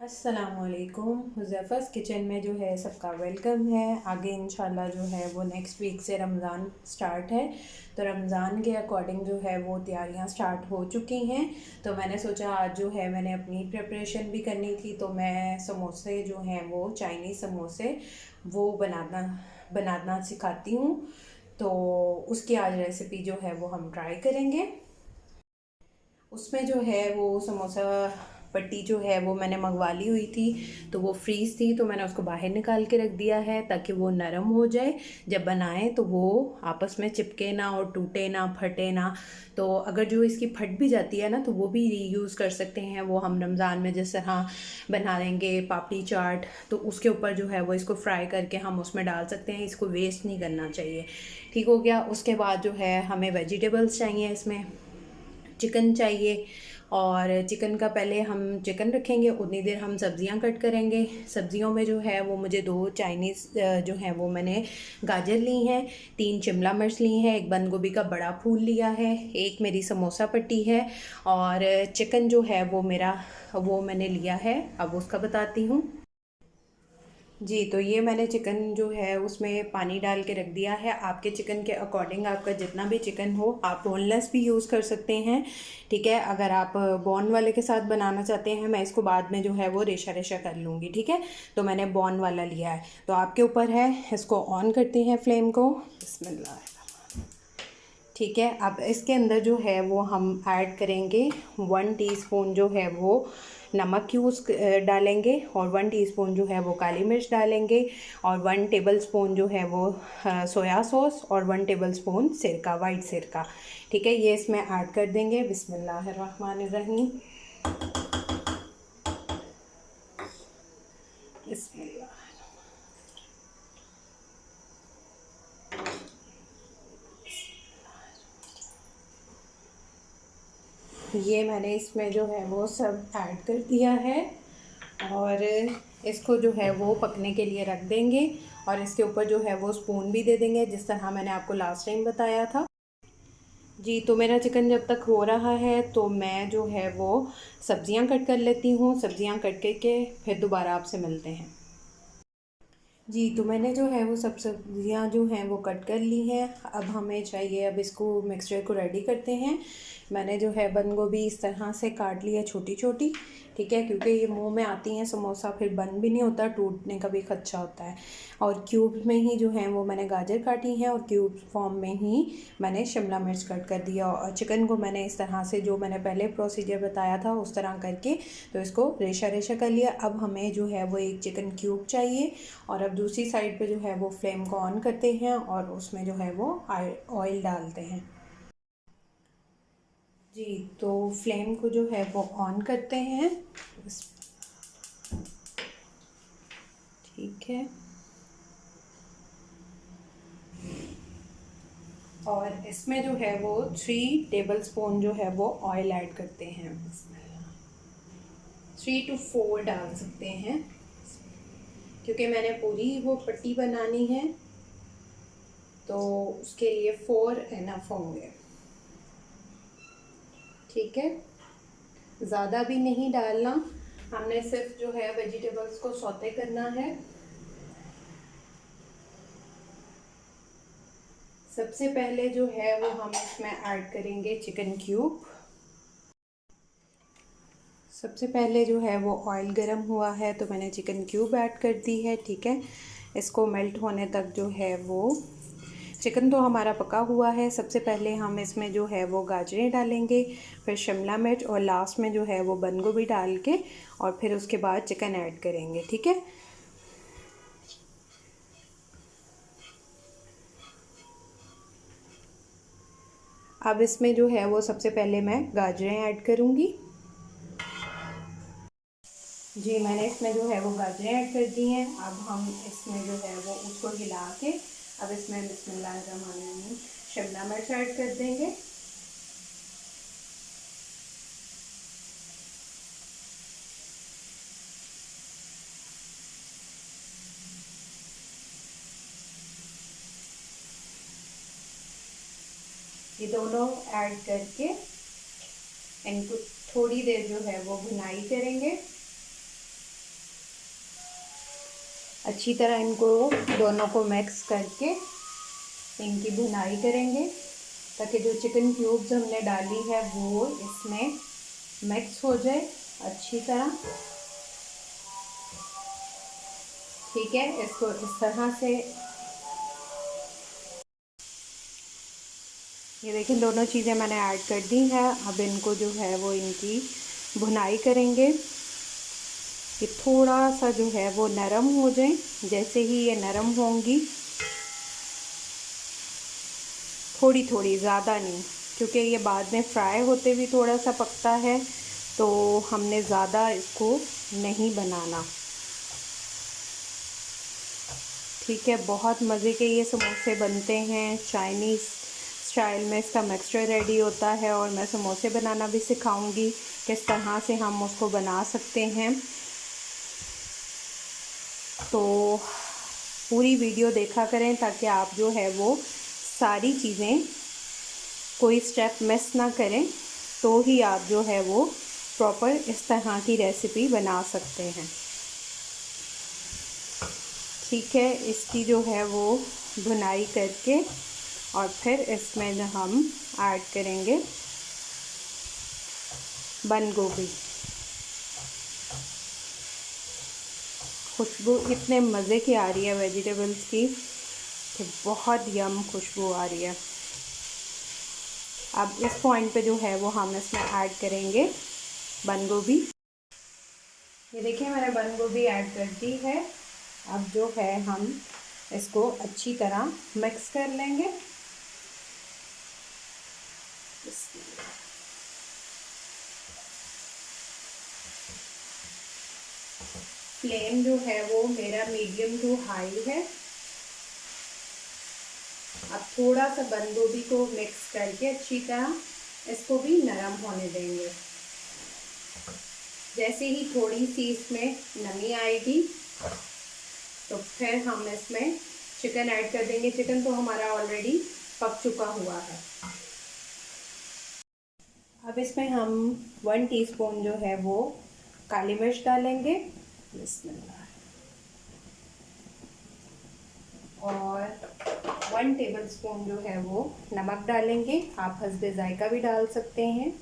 अस्सलामुअलैकुम। हुज़ैफ़ा's किचन में जो है सबका वेलकम है। आगे इंशाल्लाह जो है वो नेक्स्ट वीक से रमज़ान स्टार्ट है, तो रमज़ान के अकॉर्डिंग जो है वो तैयारियां स्टार्ट हो चुकी हैं। तो मैंने सोचा आज जो है मैंने अपनी प्रिपरेशन भी करनी थी, तो मैं समोसे जो हैं वो चाइनीज़ समोसे वो बनाना बनाना सिखाती हूँ। तो उसकी आज रेसिपी जो है वो हम ट्राई करेंगे। उसमें जो है वो समोसा पट्टी जो है वो मैंने मंगवा ली हुई थी, तो वो फ्रीज़ थी, तो मैंने उसको बाहर निकाल के रख दिया है ताकि वो नरम हो जाए। जब बनाएं तो वो आपस में चिपके ना और टूटे ना फटे ना। तो अगर जो इसकी फट भी जाती है ना तो वो भी रीयूज़ कर सकते हैं। वो हम रमज़ान में जिस तरह बना लेंगे पापड़ी चाट, तो उसके ऊपर जो है वो इसको फ्राई करके हम उसमें डाल सकते हैं। इसको वेस्ट नहीं करना चाहिए। ठीक हो गया। उसके बाद जो है हमें वेजिटेबल्स चाहिए। इसमें चिकन चाहिए, और चिकन का पहले हम चिकन रखेंगे, उतनी देर हम सब्ज़ियां कट करेंगे। सब्ज़ियों में जो है वो मुझे 2 चाइनीज़ जो है वो मैंने गाजर ली हैं, 3 शिमला मिर्च ली हैं, एक बंद गोभी का बड़ा फूल लिया है, एक मेरी समोसा पट्टी है, और चिकन जो है वो मेरा वो मैंने लिया है। अब उसका बताती हूँ। जी, तो ये मैंने चिकन जो है उसमें पानी डाल के रख दिया है। आपके चिकन के अकॉर्डिंग आपका जितना भी चिकन हो, आप बोनलेस भी यूज़ कर सकते हैं। ठीक है, अगर आप बॉन वाले के साथ बनाना चाहते हैं, मैं इसको बाद में जो है वो रेशा रेशा कर लूँगी। ठीक है, तो मैंने बॉन वाला लिया है, तो आपके ऊपर है। इसको ऑन करते हैं फ्लेम को। बिस्मिल्लाह। ठीक है, अब इसके अंदर जो है वो हम ऐड करेंगे 1 टीस्पून जो है वो नमक डालेंगे, और 1 टीस्पून जो है वो काली मिर्च डालेंगे, और 1 टेबलस्पून जो है वो सोया सॉस, और 1 टेबलस्पून सिरका, वाइट सिरका। ठीक है, ये इसमें ऐड कर देंगे। बिस्मिल्लाहिर्रहमानिर्रहीम। बिस्मिल्लाह। ये मैंने इसमें जो है वो सब ऐड कर दिया है, और इसको जो है वो पकने के लिए रख देंगे, और इसके ऊपर जो है वो स्पून भी दे देंगे जिस तरह मैंने आपको लास्ट टाइम बताया था। जी, तो मेरा चिकन जब तक हो रहा है तो मैं जो है वो सब्ज़ियां कट कर लेती हूँ। सब्ज़ियां कट करके फिर दोबारा आपसे मिलते हैं। जी, तो मैंने जो है वो सब सब्ज़ियाँ जो हैं वो कट कर ली हैं। अब हमें चाहिए, अब इसको मिक्सचर को रेडी करते हैं। मैंने जो है बंद गोभी इस तरह से काट ली है छोटी छोटी। ठीक है, क्योंकि ये मुंह में आती हैं समोसा फिर बंद भी नहीं होता, टूटने का भी खदशा होता है। और क्यूब में ही जो है वो मैंने गाजर काटी हैं, और क्यूब फॉर्म में ही मैंने शिमला मिर्च कट कर दिया, और चिकन को मैंने इस तरह से जो मैंने पहले प्रोसीजर बताया था उस तरह करके तो इसको रेशा रेशा कर लिया। अब हमें जो है वो एक चिकन क्यूब चाहिए, और अब दूसरी साइड पे जो है वो फ्लेम को ऑन करते हैं, और उसमें जो है वो ऑयल डालते हैं। जी, तो फ्लेम को जो है वो ऑन करते हैं। ठीक है, और इसमें जो है वो 3 टेबलस्पून जो है वो ऑयल ऐड करते हैं। 3 to 4 डाल सकते हैं, क्योंकि मैंने पूरी वो पट्टी बनानी है, तो उसके लिए 4 इनफ होंगे। ठीक है, ज़्यादा भी नहीं डालना, हमने सिर्फ जो है वेजिटेबल्स को सौते करना है। सबसे पहले जो है वो हम इसमें ऐड करेंगे चिकन क्यूब। सबसे पहले जो है वो ऑयल गरम हुआ है तो मैंने चिकन क्यूब ऐड कर दी है। ठीक है, इसको मेल्ट होने तक जो है वो चिकन तो हमारा पका हुआ है। सबसे पहले हम इसमें जो है वो गाजरें डालेंगे, फिर शिमला मिर्च, और लास्ट में जो है वो बंद गोभी डाल के, और फिर उसके बाद चिकन ऐड करेंगे। ठीक है, अब इसमें जो है वो सबसे पहले मैं गाजरें ऐड करूँगी। जी, मैंने इसमें जो है वो गाजरें ऐड कर दी हैं। अब हम इसमें जो है वो उसको हिला के अब इसमें बिस्मिल्लाहिर्रहमानिर्रहीम शिमला मिर्च ऐड कर देंगे। ये दोनों ऐड करके इनको थोड़ी देर जो है वो भुनाई करेंगे। अच्छी तरह इनको दोनों को मिक्स करके इनकी भुनाई करेंगे ताकि जो चिकन क्यूब्स हमने डाली है वो इसमें मिक्स हो जाए अच्छी तरह। ठीक है, इसको इस तरह से, ये देखिए दोनों चीज़ें मैंने ऐड कर दी है। अब इनको जो है वो इनकी भुनाई करेंगे कि थोड़ा सा जो है वो नरम हो जाए। जैसे ही ये नरम होंगी, थोड़ी थोड़ी, ज़्यादा नहीं, क्योंकि ये बाद में फ्राई होते भी थोड़ा सा पकता है, तो हमने ज़्यादा इसको नहीं बनाना। ठीक है, बहुत मज़े के ये समोसे बनते हैं। चाइनीज़ स्टाइल में इसका मिक्सचर रेडी होता है और मैं समोसे बनाना भी सिखाऊंगी किस तरह से हम उसको बना सकते हैं। तो पूरी वीडियो देखा करें ताकि आप जो है वो सारी चीज़ें, कोई स्टेप मिस ना करें, तो ही आप जो है वो प्रॉपर इस तरह की रेसिपी बना सकते हैं। ठीक है, इसकी जो है वो भुनाई करके और फिर इसमें हम ऐड करेंगे बंद गोभी। खुशबू इतने मज़े की आ रही है वेजिटेबल्स की कि बहुत यम खुशबू आ रही है। अब इस पॉइंट पे जो है वो हम इसमें ऐड करेंगे बंद गोभी। ये देखिए मैंने बंद गोभी ऐड कर दी है। अब जो है हम इसको अच्छी तरह मिक्स कर लेंगे। फ्लेम जो है वो मेरा मीडियम टू हाई है। अब थोड़ा सा बंद गोभी को मिक्स करके अच्छी तरह इसको भी नरम होने देंगे। जैसे ही थोड़ी सी इसमें नमी आएगी तो फिर हम इसमें चिकन ऐड कर देंगे। चिकन तो हमारा ऑलरेडी पक चुका हुआ है। अब इसमें हम 1 टीस्पून जो है वो काली मिर्च डालेंगे, बिस्मिल्लाह, और 1 टेबलस्पून जो है वो नमक डालेंगे। आप हस्बे जायका भी डाल सकते हैं।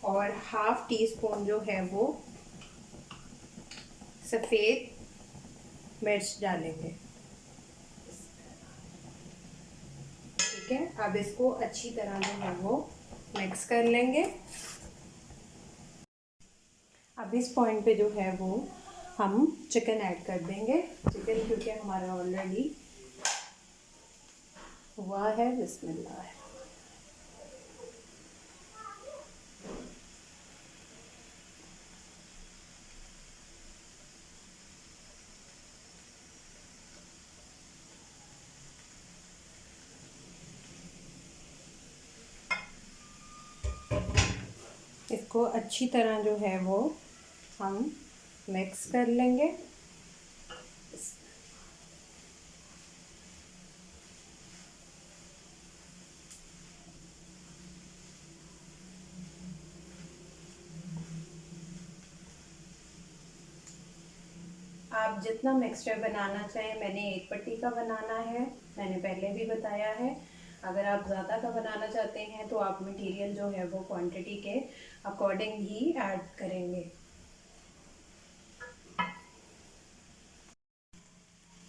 और ½ टीस्पून जो है वो सफ़ेद मिर्च डालेंगे। ठीक है, अब इसको अच्छी तरह जो है वो मिक्स कर लेंगे। अब इस पॉइंट पे जो है वो हम चिकन ऐड कर देंगे। चिकन क्योंकि हमारा ऑलरेडी हुआ है। बिस्मिल्लाह। इसको अच्छी तरह जो है वो हम मिक्स कर लेंगे। आप जितना मिक्सचर बनाना चाहें, मैंने 1 पट्टी का बनाना है, मैंने पहले भी बताया है। अगर आप ज़्यादा का बनाना चाहते हैं तो आप मटेरियल जो है वो क्वांटिटी के अकॉर्डिंग ही ऐड करेंगे।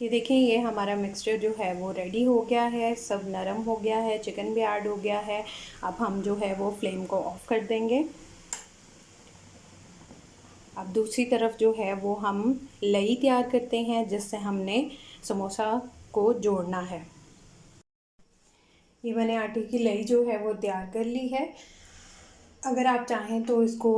ये देखिए, ये हमारा मिक्सचर जो है वो रेडी हो गया है, सब नरम हो गया है, चिकन भी ऐड हो गया है। अब हम जो है वो फ्लेम को ऑफ कर देंगे। अब दूसरी तरफ जो है वो हम लई तैयार करते हैं जिससे हमने समोसा को जोड़ना है। ये मैंने आटे की लई जो है वो तैयार कर ली है। अगर आप चाहें तो इसको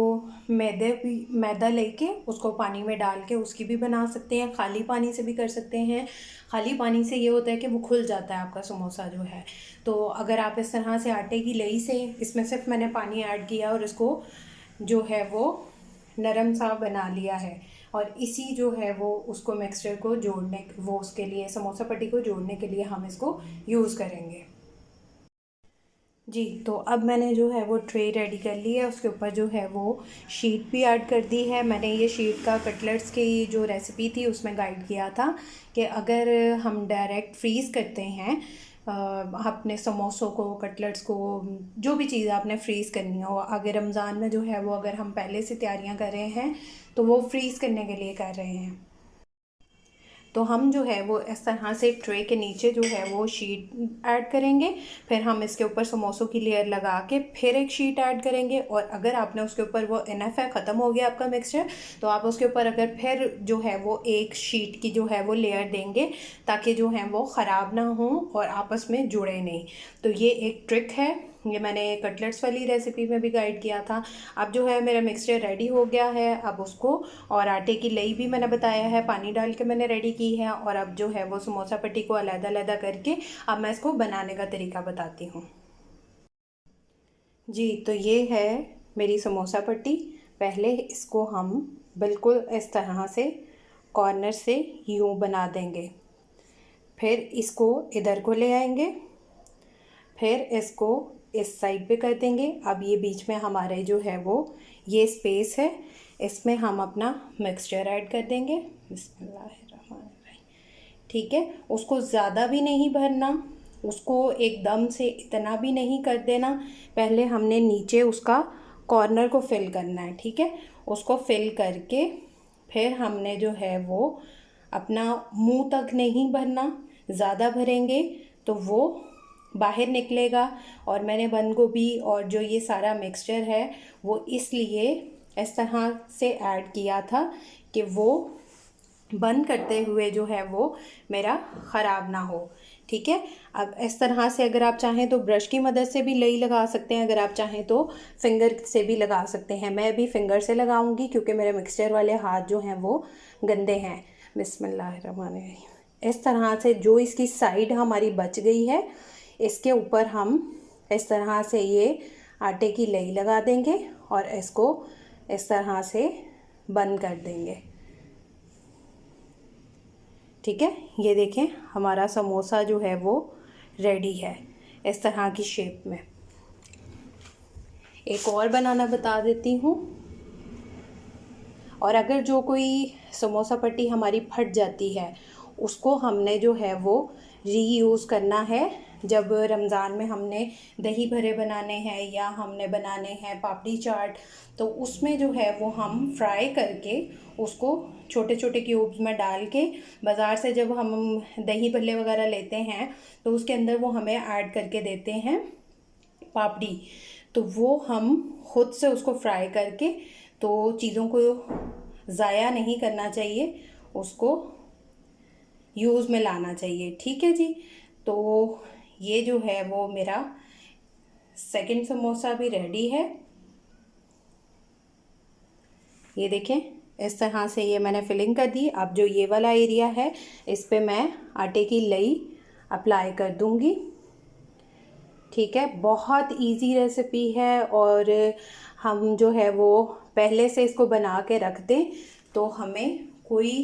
मैदा लेके उसको पानी में डाल के उसकी भी बना सकते हैं, खाली पानी से भी कर सकते हैं। खाली पानी से ये होता है कि वो खुल जाता है आपका समोसा जो है। तो अगर आप इस तरह से आटे की लई से, इसमें सिर्फ मैंने पानी ऐड किया और इसको जो है वो नरम सा बना लिया है, और इसी जो है वो उसको मिक्सचर को जोड़ने, वो उसके लिए समोसा पट्टी को जोड़ने के लिए हम इसको यूज़ करेंगे। जी, तो अब मैंने जो है वो ट्रे रेडी कर ली है, उसके ऊपर जो है वो शीट भी ऐड कर दी है। मैंने ये शीट का कटलेट्स की जो रेसिपी थी उसमें गाइड किया था कि अगर हम डायरेक्ट फ्रीज़ करते हैं अपने समोसों को, कटलेट्स को, जो भी चीज़ आपने फ्रीज़ करनी हो, अगर रमज़ान में जो है वो अगर हम पहले से तैयारियां कर रहे हैं तो वो फ्रीज़ करने के लिए कर रहे हैं, तो हम जो है वो इस तरह से ट्रे के नीचे जो है वो शीट ऐड करेंगे। फिर हम इसके ऊपर समोसों की लेयर लगा के फिर एक शीट ऐड करेंगे। और अगर आपने उसके ऊपर वो इनफ है, ख़त्म हो गया आपका मिक्सचर, तो आप उसके ऊपर अगर फिर जो है वो एक शीट की जो है वो लेयर देंगे ताकि जो है वो ख़राब ना हो और आपस में जुड़े नहीं। तो ये एक ट्रिक है, ये मैंने कटलेट्स वाली रेसिपी में भी गाइड किया था। अब जो है मेरा मिक्सचर रेडी हो गया है, अब उसको, और आटे की लई भी मैंने बताया है, पानी डाल के मैंने रेडी की है। और अब जो है वो समोसा पट्टी को अलग-अलग करके अब मैं इसको बनाने का तरीका बताती हूँ। जी, तो ये है मेरी समोसा पट्टी। पहले इसको हम बिल्कुल इस तरह से कॉर्नर से यूँ बना देंगे, फिर इसको इधर को ले आएंगे, फिर इसको इस साइड पे कर देंगे। अब ये बीच में हमारे जो है वो ये स्पेस है, इसमें हम अपना मिक्सचर ऐड कर देंगे। बिस्मिल्लाहिर्रहमानिर्रहीम। ठीक है, उसको ज़्यादा भी नहीं भरना, उसको एकदम से इतना भी नहीं कर देना। पहले हमने नीचे उसका कॉर्नर को फिल करना है। ठीक है, उसको फिल करके फिर हमने जो है वो अपना मुंह तक नहीं भरना, ज़्यादा भरेंगे तो वो बाहर निकलेगा। और मैंने बंद गोभी और जो ये सारा मिक्सचर है वो इसलिए इस तरह से ऐड किया था कि वो बंद करते हुए जो है वो मेरा ख़राब ना हो। ठीक है, अब इस तरह से अगर आप चाहें तो ब्रश की मदद से भी लई लगा सकते हैं, अगर आप चाहें तो फिंगर से भी लगा सकते हैं। मैं भी फिंगर से लगाऊंगी क्योंकि मेरे मिक्सचर वाले हाथ जो हैं वो गंदे हैं। बिस्मिल्लाहिर्रहमानिर्रहीम। इस तरह से जो इसकी साइड हमारी बच गई है इसके ऊपर हम इस तरह से ये आटे की लई लगा देंगे और इसको इस तरह से बंद कर देंगे। ठीक है, ये देखें हमारा समोसा जो है वो रेडी है इस तरह की शेप में। एक और बनाना बता देती हूँ। और अगर जो कोई समोसा पट्टी हमारी फट जाती है उसको हमने जो है वो रीयूज़ करना है। जब रमज़ान में हमने दही भरे बनाने हैं या हमने बनाने हैं पापड़ी चाट, तो उसमें जो है वो हम फ्राई करके उसको छोटे छोटे क्यूब्स में डाल के, बाज़ार से जब हम दही भल्ले वगैरह लेते हैं तो उसके अंदर वो हमें ऐड करके देते हैं पापड़ी, तो वो हम खुद से उसको फ्राई करके, तो चीज़ों को ज़ाया नहीं करना चाहिए, उसको यूज़ में लाना चाहिए। ठीक है जी, तो ये जो है वो मेरा सेकंड समोसा भी रेडी है। ये देखें इस तरह से ये मैंने फिलिंग कर दी। अब जो ये वाला एरिया है इस पे मैं आटे की लई अप्लाई कर दूंगी। ठीक है, बहुत इजी रेसिपी है और हम जो है वो पहले से इसको बना के रख दें तो हमें कोई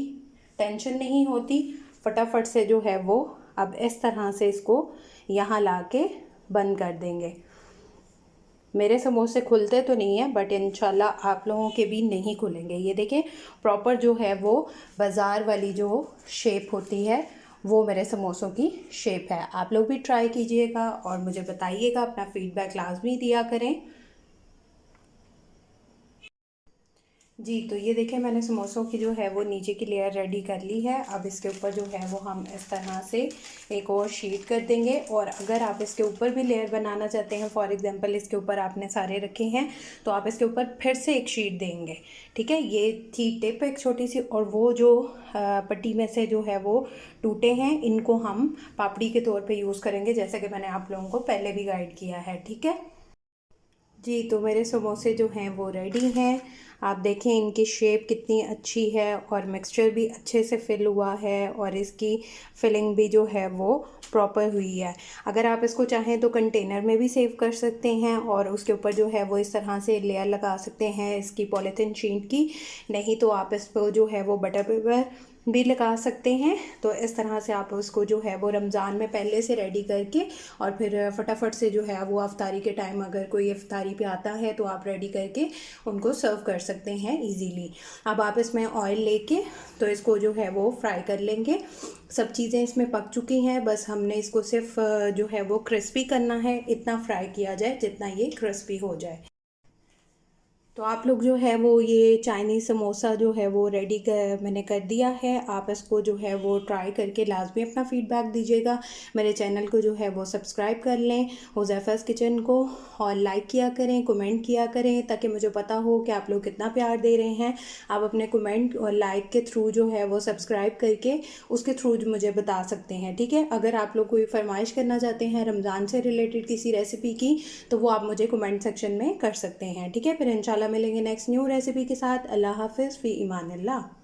टेंशन नहीं होती। फटाफट से जो है वो अब इस तरह से इसको यहाँ ला के बंद कर देंगे। मेरे समोसे खुलते तो नहीं है बट इंशाल्लाह आप लोगों के भी नहीं खुलेंगे। ये देखिए प्रॉपर जो है वो बाज़ार वाली जो शेप होती है वो मेरे समोसों की शेप है। आप लोग भी ट्राई कीजिएगा और मुझे बताइएगा, अपना फीडबैक लाजमी दिया करें। जी, तो ये देखें मैंने समोसों की जो है वो नीचे की लेयर रेडी कर ली है। अब इसके ऊपर जो है वो हम इस तरह से एक और शीट कर देंगे। और अगर आप इसके ऊपर भी लेयर बनाना चाहते हैं, फॉर एग्जांपल इसके ऊपर आपने सारे रखे हैं तो आप इसके ऊपर फिर से एक शीट देंगे। ठीक है, ये थी टिप एक छोटी सी। और वो जो पट्टी में से जो है वो टूटे हैं इनको हम पापड़ी के तौर पर यूज़ करेंगे, जैसे कि मैंने आप लोगों को पहले भी गाइड किया है। ठीक है जी, तो मेरे समोसे जो हैं वो रेडी हैं। आप देखें इनकी शेप कितनी अच्छी है और मिक्सचर भी अच्छे से फिल हुआ है और इसकी फिलिंग भी जो है वो प्रॉपर हुई है। अगर आप इसको चाहें तो कंटेनर में भी सेव कर सकते हैं और उसके ऊपर जो है वो इस तरह से लेयर लगा सकते हैं इसकी पॉलीथीन शीट की। नहीं तो आप इस पर जो है वो बटर पेपर भी लगा सकते हैं। तो इस तरह से आप उसको जो है वो रमज़ान में पहले से रेडी करके और फिर फटाफट से जो है वो अफ्तारी के टाइम अगर कोई अफ्तारी पे आता है तो आप रेडी करके उनको सर्व कर सकते हैं इजीली। अब आप इसमें ऑयल लेके तो इसको जो है वो फ्राई कर लेंगे। सब चीज़ें इसमें पक चुकी हैं, बस हमने इसको सिर्फ जो है वो क्रिस्पी करना है, इतना फ्राई किया जाए जितना ये क्रिस्पी हो जाए। तो आप लोग जो है वो ये चाइनीज़ समोसा जो है वो मैंने कर दिया है। आप इसको जो है वो ट्राई करके लाजमी अपना फ़ीडबैक दीजिएगा। मेरे चैनल को जो है वो सब्सक्राइब कर लें, हुज़ैफ़ा's किचन को, और लाइक किया करें, कमेंट किया करें, ताकि मुझे पता हो कि आप लोग कितना प्यार दे रहे हैं। आप अपने कमेंट और लाइक के थ्रू जो है वो सब्सक्राइब करके उसके थ्रू मुझे बता सकते हैं, ठीक है। अगर आप लोग कोई फरमाइश करना चाहते हैं रमज़ान से रिलेटेड किसी रेसिपी की तो वो आप मुझे कमेंट सेक्शन में कर सकते हैं, ठीक है। फिर इंशाल्लाह मिलेंगे नेक्स्ट न्यू रेसिपी के साथ। अल्लाह हाफ़िज़, फ़ी ईमान अल्लाह।